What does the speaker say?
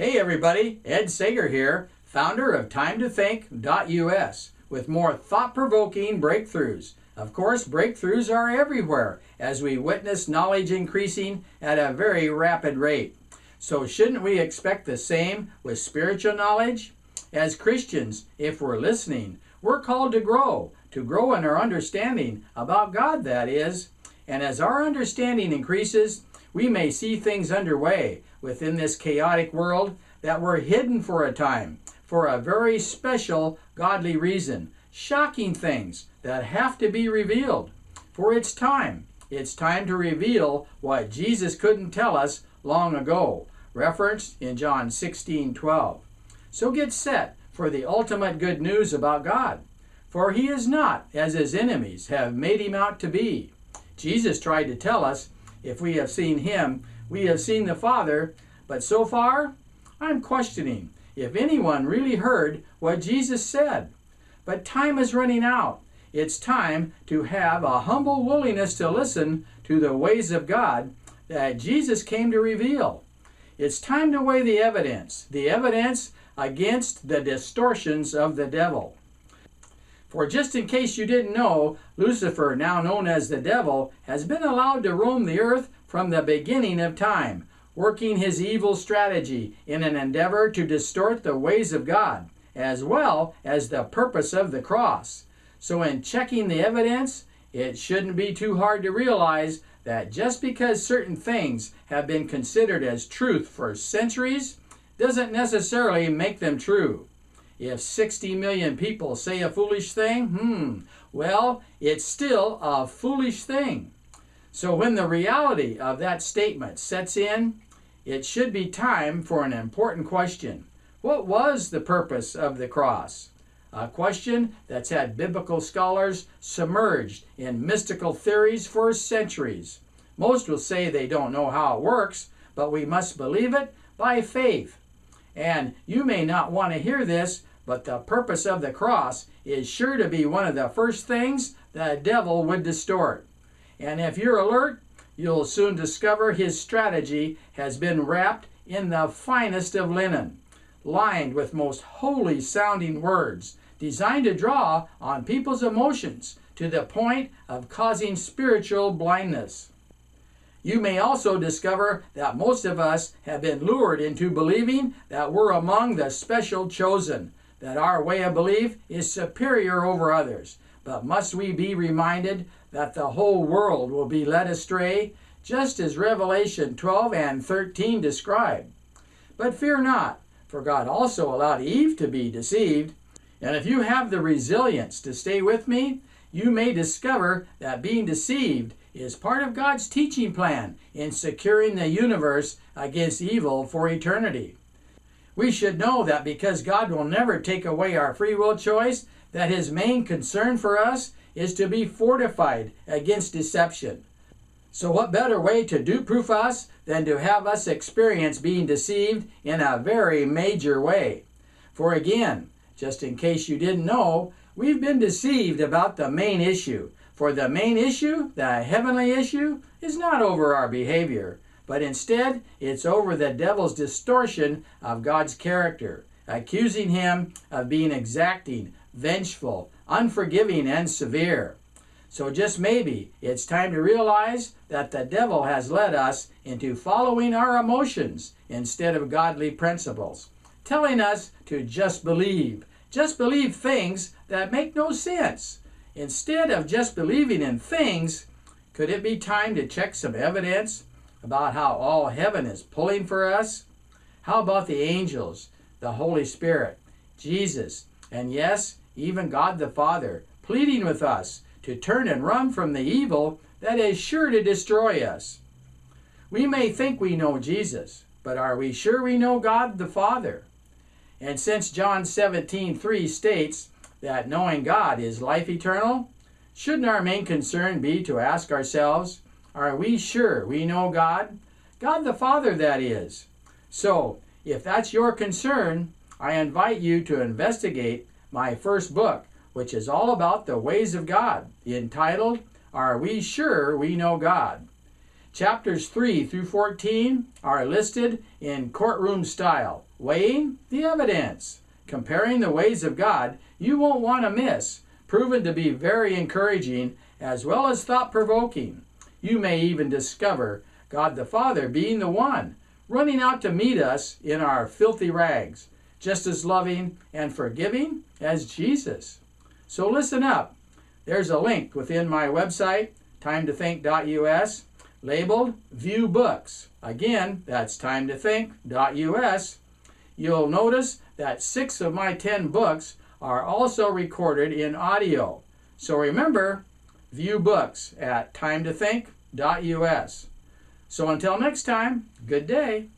Hey everybody, Ed Sager here, founder of TimeToThink.us, with more thought-provoking breakthroughs. Of course, breakthroughs are everywhere as we witness knowledge increasing at a very rapid rate. So shouldn't we expect the same with spiritual knowledge? As Christians, if we're listening, we're called to grow in our understanding about God, that is. And as our understanding increases, we may see things underway within this chaotic world that were hidden for a time, for a very special godly reason. Shocking things that have to be revealed. For it's time. It's time to reveal what Jesus couldn't tell us long ago, referenced in John 16:12. So get set for the ultimate good news about God. For he is not as his enemies have made him out to be. Jesus tried to tell us, if we have seen him, we have seen the Father, but so far, I'm questioning if anyone really heard what Jesus said. But time is running out. It's time to have a humble willingness to listen to the ways of God that Jesus came to reveal. It's time to weigh the evidence against the distortions of the devil. For just in case you didn't know, Lucifer, now known as the devil, has been allowed to roam the earth from the beginning of time, working his evil strategy in an endeavor to distort the ways of God, as well as the purpose of the cross. So in checking the evidence, it shouldn't be too hard to realize that just because certain things have been considered as truth for centuries, doesn't necessarily make them true. If 60 million people say a foolish thing, well, it's still a foolish thing. So when the reality of that statement sets in, it should be time for an important question. What was the purpose of the cross? A question that's had biblical scholars submerged in mystical theories for centuries. Most will say they don't know how it works, but we must believe it by faith. And you may not want to hear this, but the purpose of the cross is sure to be one of the first things the devil would distort. And if you're alert, you'll soon discover his strategy has been wrapped in the finest of linen, lined with most holy sounding words, designed to draw on people's emotions to the point of causing spiritual blindness. You may also discover that most of us have been lured into believing that we're among the special chosen, that our way of belief is superior over others. But must we be reminded that the whole world will be led astray, just as Revelation 12 and 13 describe? But fear not, for God also allowed Eve to be deceived. And if you have the resilience to stay with me, you may discover that being deceived is part of God's teaching plan in securing the universe against evil for eternity. We should know that because God will never take away our free will choice, that his main concern for us is to be fortified against deception. So what better way to dupe-proof us than to have us experience being deceived in a very major way? For again, just in case you didn't know, we've been deceived about the main issue. For the main issue, the heavenly issue, is not over our behavior, but instead it's over the devil's distortion of God's character, accusing him of being exacting, vengeful, unforgiving, and severe. So just maybe it's time to realize that the devil has led us into following our emotions instead of godly principles, telling us to just believe things that make no sense. Instead of just believing in things, could it be time to check some evidence about how all heaven is pulling for us? How about the angels, the Holy Spirit, Jesus, and yes, even God the Father, pleading with us to turn and run from the evil that is sure to destroy us? We may think we know Jesus, but are we sure we know God the Father? And since John 17:3 states that knowing God is life eternal, shouldn't our main concern be to ask ourselves, are we sure we know God? God the Father, that is. So, if that's your concern, I invite you to investigate my first book, which is all about the ways of God, entitled, Are We Sure We Know God? Chapters 3 through 14 are listed in courtroom style. Weighing the evidence. Comparing the ways of God you won't want to miss. Proven to be very encouraging as well as thought-provoking. You may even discover God the Father being the one running out to meet us in our filthy rags, just as loving and forgiving as Jesus. So listen up. There's a link within my website, timetothink.us, labeled View Books. Again, that's timetothink.us. You'll notice that 6 of my 10 books are also recorded in audio. So remember, View Books at timetothink.us. So until next time, good day.